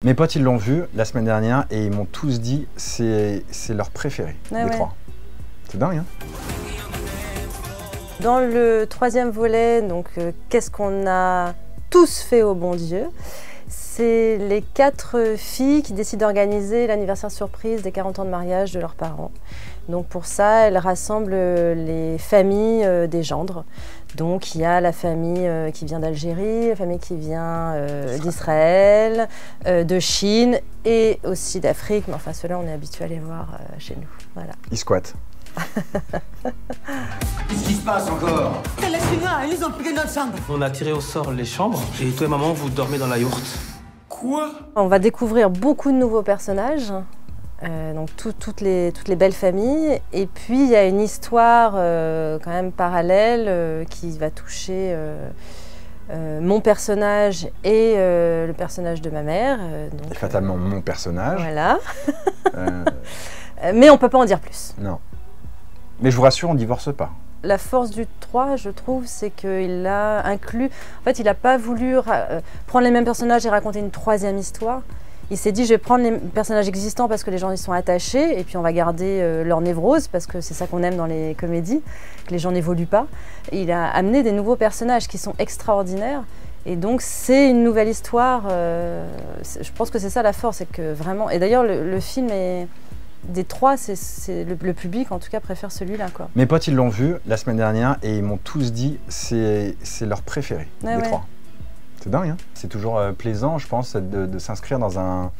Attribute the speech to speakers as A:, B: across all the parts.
A: Mes potes, ils l'ont vu la semaine dernière et ils m'ont tous dit c'est leur préféré, les trois. C'est dingue, hein?
B: Dans le troisième volet, donc qu'est-ce qu'on a tous fait au bon Dieu? C'est les 4 filles qui décident d'organiser l'anniversaire surprise des 40 ans de mariage de leurs parents. Donc pour ça, elles rassemblent les familles des gendres. Donc il y a la famille qui vient d'Algérie, la famille qui vient d'Israël, de Chine et aussi d'Afrique. Mais enfin ceux-là, on est habitué à les voir chez nous. Voilà.
A: Ils squattent.
C: Qu'est-ce qui se passe encore?
D: Ils ont pris notre chambre.
E: On a tiré au sort les chambres et toi et maman, vous dormez dans la yourte.
C: Quoi?
B: On va découvrir beaucoup de nouveaux personnages, donc toutes les belles familles. Et puis il y a une histoire quand même parallèle qui va toucher mon personnage et le personnage de ma mère.
A: Et fatalement mon personnage.
B: Voilà. Mais on ne peut pas en dire plus.
A: Non. Mais je vous rassure, on ne divorce pas.
B: La force du 3, je trouve, c'est qu'il a inclus... En fait, il n'a pas voulu prendre les mêmes personnages et raconter une troisième histoire. Il s'est dit, je vais prendre les personnages existants parce que les gens y sont attachés, et puis on va garder leur névrose, parce que c'est ça qu'on aime dans les comédies, que les gens n'évoluent pas. Et il a amené des nouveaux personnages qui sont extraordinaires. Et donc, c'est une nouvelle histoire. Je pense que c'est ça la force, c'est que vraiment... Et d'ailleurs, le film est... Des 3, le public, en tout cas, préfère celui-là, quoi.
A: Mes potes, ils l'ont vu la semaine dernière et ils m'ont tous dit c'est leur préféré, les 3. C'est dingue, hein? C'est toujours plaisant, je pense, de s'inscrire dans un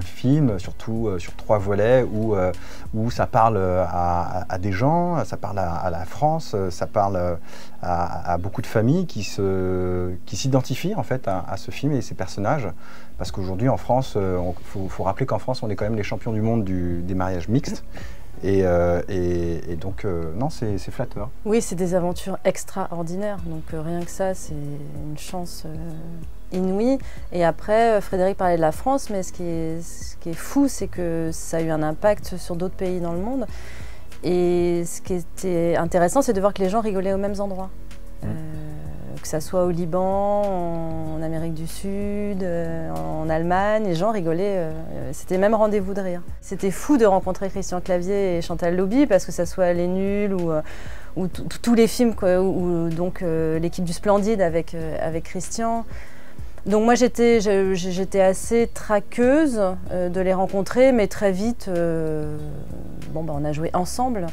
A: film, surtout sur 3 volets, où ça parle à des gens, ça parle à la France, ça parle à beaucoup de familles qui s'identifient en fait à ce film et ces personnages. Parce qu'aujourd'hui en France, faut rappeler qu'en France, on est quand même les champions du monde des mariages mixtes. Et donc, non, c'est flatteur.
B: Oui, c'est des aventures extraordinaires. Donc rien que ça, c'est une chance inouïe. Et après, Frédéric parlait de la France, mais ce qui est fou, c'est que ça a eu un impact sur d'autres pays dans le monde. Et ce qui était intéressant, c'est de voir que les gens rigolaient aux mêmes endroits. Que ça soit au Liban, en Amérique du Sud, en Allemagne, les gens rigolaient, c'était même rendez-vous de rire. C'était fou de rencontrer Christian Clavier et Chantal Lobby, parce que ça soit Les Nuls ou tous les films, ou donc l'équipe du Splendide avec Christian. Donc moi j'étais assez traqueuse de les rencontrer, mais très vite, on a joué ensemble.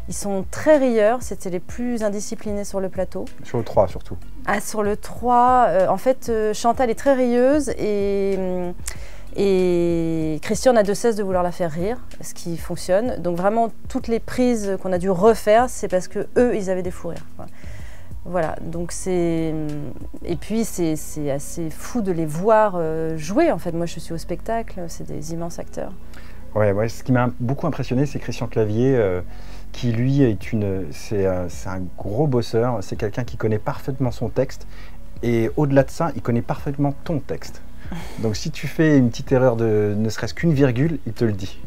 B: Ils sont très rieurs, c'était les plus indisciplinés sur le plateau.
A: Sur le 3 surtout. Ah,
B: sur le 3, en fait, Chantal est très rieuse et Christian n'a de cesse de vouloir la faire rire, ce qui fonctionne. Donc vraiment, toutes les prises qu'on a dû refaire, c'est parce que eux, ils avaient des fous rires. Voilà, donc c'est... Et puis, c'est assez fou de les voir jouer, en fait. Moi, je suis au spectacle, c'est des immenses acteurs.
A: Ouais, ce qui m'a beaucoup impressionné, c'est Christian Clavier, qui lui c'est un gros bosseur, c'est quelqu'un qui connaît parfaitement son texte, et au-delà de ça, il connaît parfaitement ton texte. Donc si tu fais une petite erreur de ne serait-ce qu'une virgule, il te le dit.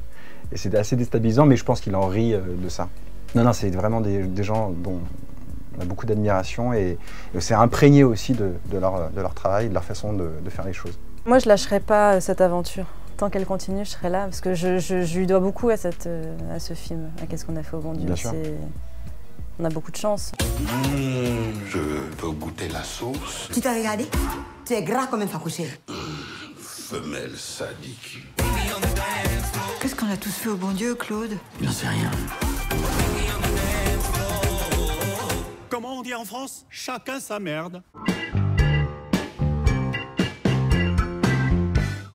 A: Et c'est assez déstabilisant, mais je pense qu'il en rit de ça. Non, c'est vraiment des gens dont on a beaucoup d'admiration, et c'est imprégné aussi de leur travail, de leur façon de faire les choses.
B: Moi, je lâcherai pas cette aventure. Tant qu'elle continue, je serai là, parce que je lui dois beaucoup à ce film, à Qu'est-ce qu'on a fait au bon Dieu. On a beaucoup de chance.
C: Je peux goûter la sauce.
D: Tu t'as regardé? Tu es gras comme un facouché.
C: Femelle sadique.
D: Qu'est-ce qu'on a tous fait au bon Dieu, Claude?
E: J'en sais rien.
F: Comment on dit en France? Chacun sa merde.